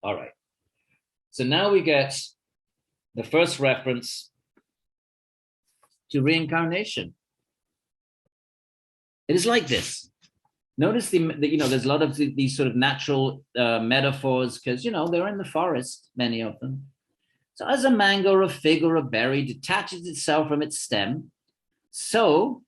All right. So now we get the first reference to reincarnation. It is like this. Notice there's a lot of these sort of natural metaphors because, they're in the forest, many of them. So as a mango or a fig or a berry detaches itself from its stem, so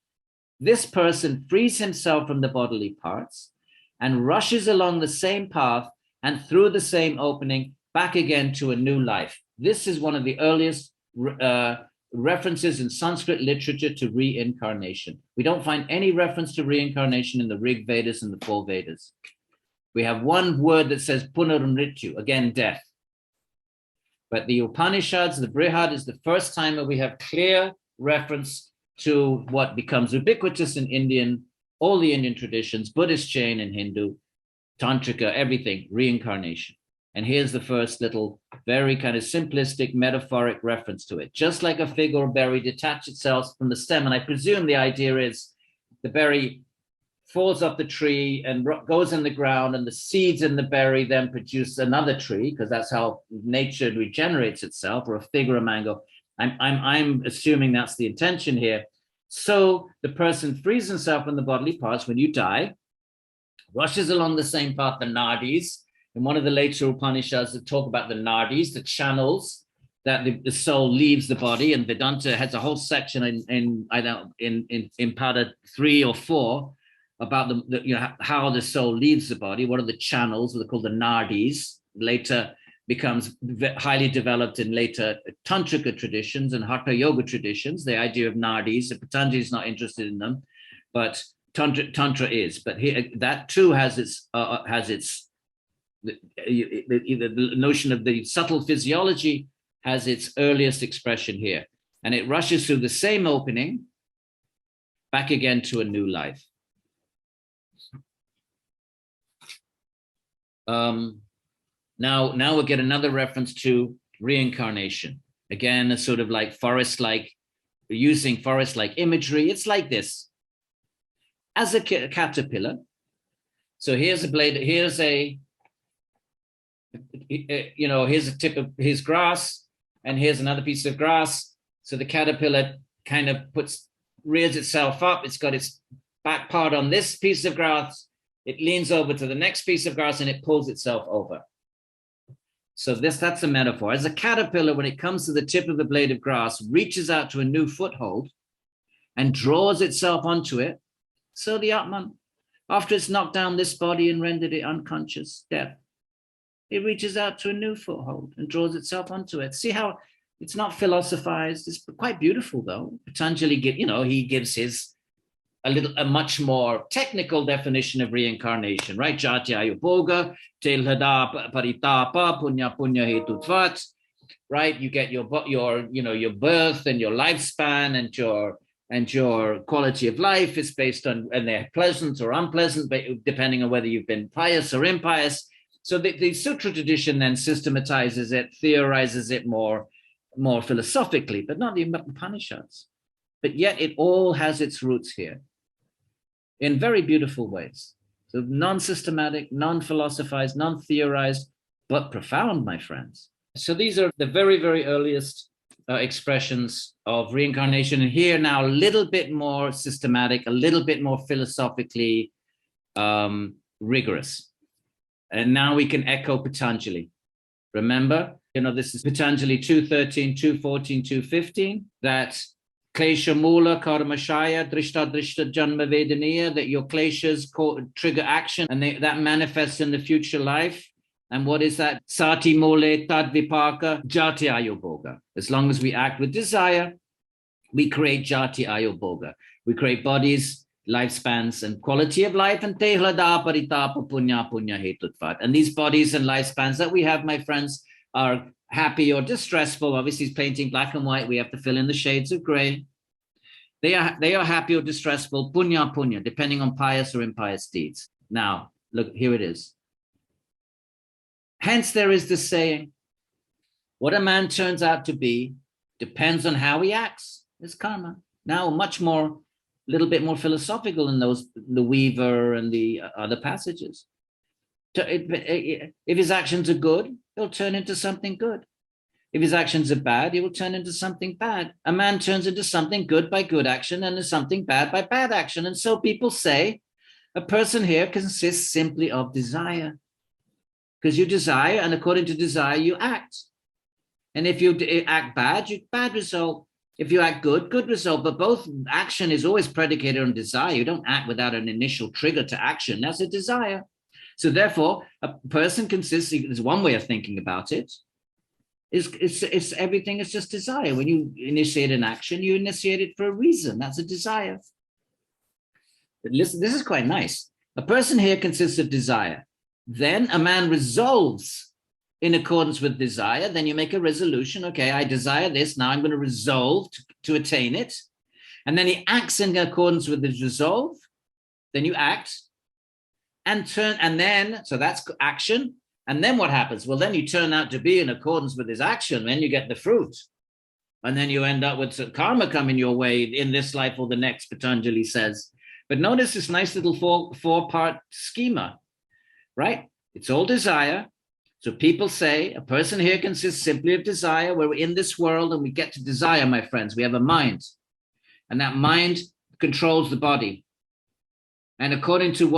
this person frees himself from the bodily parts and rushes along the same path and through the same opening back again to a new life. This is one of the earliest references in Sanskrit literature to reincarnation. We don't find any reference to reincarnation in the Rig Vedas and the four Vedas. We have one word that says punarmrityu, again, death. But the Upanishads, the Brihad, is the first time that we have clear reference to what becomes ubiquitous in all the Indian traditions, Buddhist, Jain, and Hindu, Tantrika, everything, reincarnation. And here's the first little, very kind of simplistic, metaphoric reference to it. Just like a fig or berry detach itself from the stem, and I presume the idea is the berry falls off the tree and goes in the ground, and the seeds in the berry then produce another tree, because that's how nature regenerates itself, or a fig or a mango. I'm assuming that's the intention here. So the person frees himself from the bodily parts when you die, rushes along the same path, the nadis. In one of the later Upanishads that talk about the nadis, the channels that the soul leaves the body, and Vedanta has a whole section in Pada 3 or 4 about how the soul leaves the body. What are the channels? They're called the nadis. Later becomes highly developed in later tantrika traditions and hatha yoga traditions. The idea of nadis. Patanjali is not interested in them, but tantra is. But here, that too has its the notion of the subtle physiology has its earliest expression here, and it rushes through the same opening back again to a new life. Now we'll get another reference to reincarnation. Again, a sort of like forest-like, using forest-like imagery. It's like this. As a caterpillar, so here's a blade, here's a tip of his grass, and here's another piece of grass. So the caterpillar kind of rears itself up. It's got its back part on this piece of grass. It leans over to the next piece of grass and it pulls itself over. So that's a metaphor. As a caterpillar, when it comes to the tip of the blade of grass, reaches out to a new foothold and draws itself onto it. So the ātman, after it's knocked down this body and rendered it unconscious, death, it reaches out to a new foothold and draws itself onto it. See how it's not philosophized. It's quite beautiful, though. Patanjali, he gives a much more technical definition of reincarnation, right? Jati ayubhoga, telhada paritapa, punya hetutvat, right? You get your birth and your lifespan and your quality of life is based on, and they're pleasant or unpleasant, but depending on whether you've been pious or impious. So the sutra tradition then systematizes it, theorizes it more philosophically, but not the Upanishads. But yet it all has its roots here in very beautiful ways. So non-systematic, non-philosophized, non-theorized, but profound, my friends. So these are the very, very earliest expressions of reincarnation. And here now a little bit more systematic, a little bit more philosophically rigorous. And now we can echo Patanjali. Remember, this is Patanjali 2.13, 2.14, 2.15, that klesha mula karmashaya drishta janma vedaniya, that your kleshas trigger action and that manifests in the future life. And what is that? Sati mole tad vipaka jati ayubhoga. As long as we act with desire, we create jati ayubhoga. We create bodies, lifespans, and quality of life, and tehlada paritapa punya hetutvat. And these bodies and lifespans that we have, my friends, are happy or distressful. Obviously, he's painting black and white. We have to fill in the shades of gray. They are happy or distressful, punya, depending on pious or impious deeds. Now, look, here it is. Hence, there is this saying, what a man turns out to be depends on how he acts. It's karma. Now, a little bit more philosophical in the Weaver and the other passages. If his actions are good, he'll turn into something good. If his actions are bad, he will turn into something bad. A man turns into something good by good action and something bad by bad action. And so people say a person here consists simply of desire. Because you desire, and according to desire, you act. And if you act bad, you bad result. If you act good, good result. But both action is always predicated on desire. You don't act without an initial trigger to action. That's a desire. So therefore, a person consists, there's one way of thinking about it, it's everything is just desire. When you initiate an action, you initiate it for a reason. That's a desire. But listen, this is quite nice. A person here consists of desire. Then a man resolves in accordance with desire. Then you make a resolution. Okay, I desire this. Now I'm going to resolve to attain it. And then he acts in accordance with his resolve. Then you act and turn. And then, so that's action. And then what happens? Well, then you turn out to be in accordance with his action. Then you get the fruit. And then you end up with karma coming your way in this life or the next, Patanjali says. But notice this nice little four-part schema, right? It's all desire. So people say a person here consists simply of desire. We're in this world and we get to desire, my friends. We have a mind. And that mind controls the body. And according to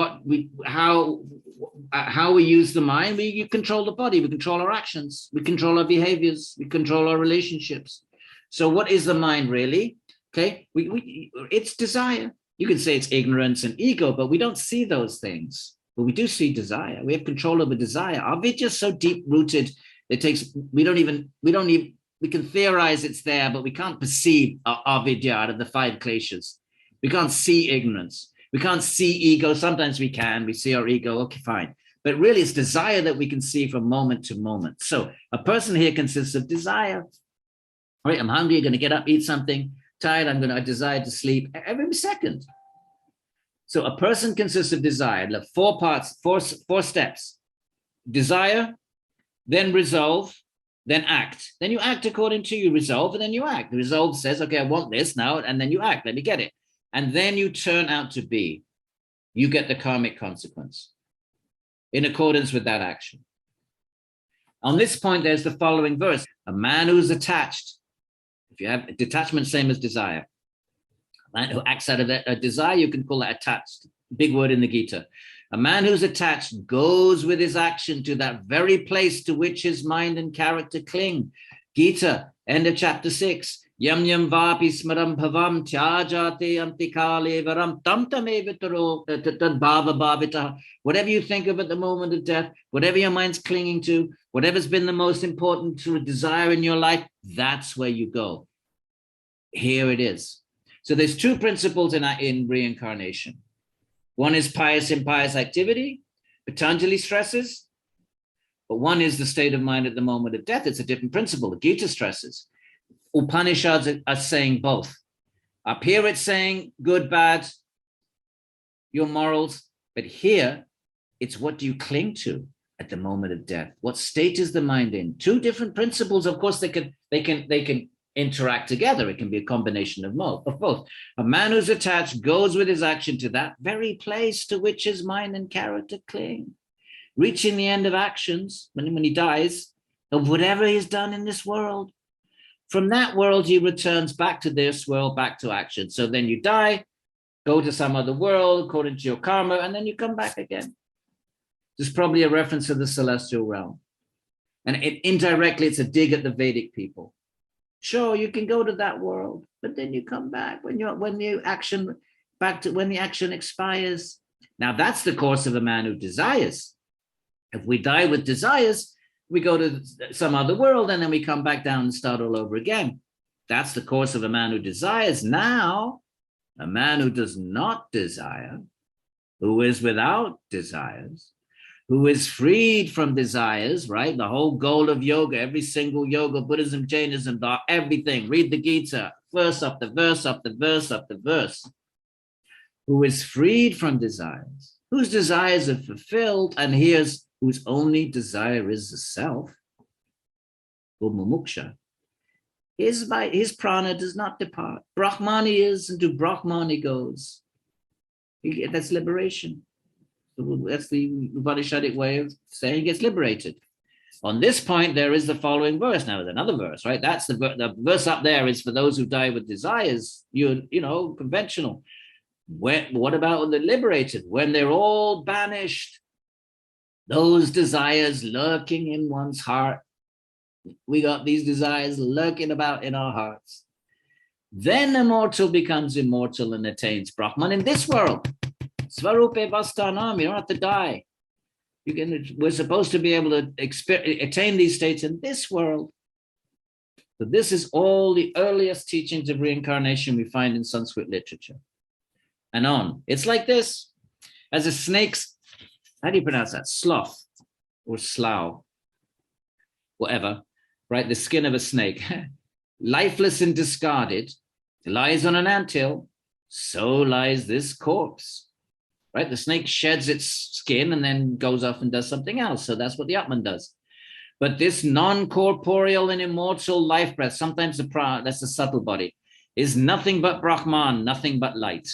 how we use the mind, we control the body, we control our actions, we control our behaviors, we control our relationships. So what is the mind really? Okay, it's desire. You can say it's ignorance and ego, but we don't see those things. But we do see desire. We have control over desire. Our vidya is so deep rooted, we can theorize it's there, but we can't perceive our vidya out of the 5 kleshas. We can't see ignorance. We can't see ego. Sometimes we can. We see our ego. Okay, fine. But really, it's desire that we can see from moment to moment. So a person here consists of desire. All right, I'm hungry. I'm going to get up, eat something. Tired. I desire to sleep every second. So a person consists of desire. 4 parts, 4 steps. Desire, then resolve, then act. Then you act according to your resolve, and then you act. The resolve says, okay, I want this now, and then you act. Let me get it. And then you turn out to be. You get the karmic consequence in accordance with that action. On this point, there's the following verse. A man who's attached, if you have detachment, same as desire. A man who acts out of a desire, you can call that attached. Big word in the Gita. A man who's attached goes with his action to that very place to which his mind and character cling. Gita, end of chapter 6. Yam yam vapi smaram bhavam tyajate antikale varam tam tamevitaro tad bhava bhavita. Whatever you think of at the moment of death, whatever your mind's clinging to, whatever's been the most important to a desire in your life, that's where you go. Here it is. So there's 2 principles in reincarnation. One is pious, impious activity, Patanjali stresses, but one is the state of mind at the moment of death. It's a different principle. The Gita stresses. Upanishads are saying both. Up here it's saying good, bad, your morals, but here it's what do you cling to at the moment of death? What state is the mind in? 2 different principles. Of course, they can interact together. It can be a combination of both. A man who's attached goes with his action to that very place to which his mind and character cling, reaching the end of actions when he dies of whatever he's done in this world. From that world, he returns back to this world, back to action. So then you die, go to some other world according to your karma, and then you come back again. There's probably a reference to the celestial realm. And indirectly, it's a dig at the Vedic people. Sure, you can go to that world, but then you come back when the action expires. Now, that's the course of a man who desires. If we die with desires, we go to some other world and then we come back down and start all over again. That's the course of a man who desires. Now, a man who does not desire, who is without desires, who is freed from desires, right? The whole goal of yoga, every single yoga, Buddhism, Jainism, everything. Read the Gita, verse after verse after verse after verse. Who is freed from desires, whose desires are fulfilled, and here's whose only desire is the self, mumuksha. His prāṇa does not depart. Brahmani is, and to Brahman he goes. That's liberation. That's the Upanishadic way of saying he gets liberated. On this point, there is the following verse. Now, there's another verse, right? That's the verse up there is for those who die with desires, conventional. What about the liberated? When they're all banished, those desires lurking in one's heart, we got these desires lurking about in our hearts. Then immortal becomes immortal and attains Brahman in this world. Svarupe vastanam, you don't have to die. We're supposed to be able to attain these states in this world. So this is all the earliest teachings of reincarnation we find in Sanskrit literature. And on. It's like this. As a snake's, how do you pronounce that? Slough or slough, whatever, right? The skin of a snake, lifeless and discarded, lies on an anthill, so lies this corpse, right? The snake sheds its skin and then goes off and does something else. So that's what the ātman does. But this non-corporeal and immortal life breath, sometimes the prāṇa, that's the subtle body, is nothing but Brahman, nothing but light.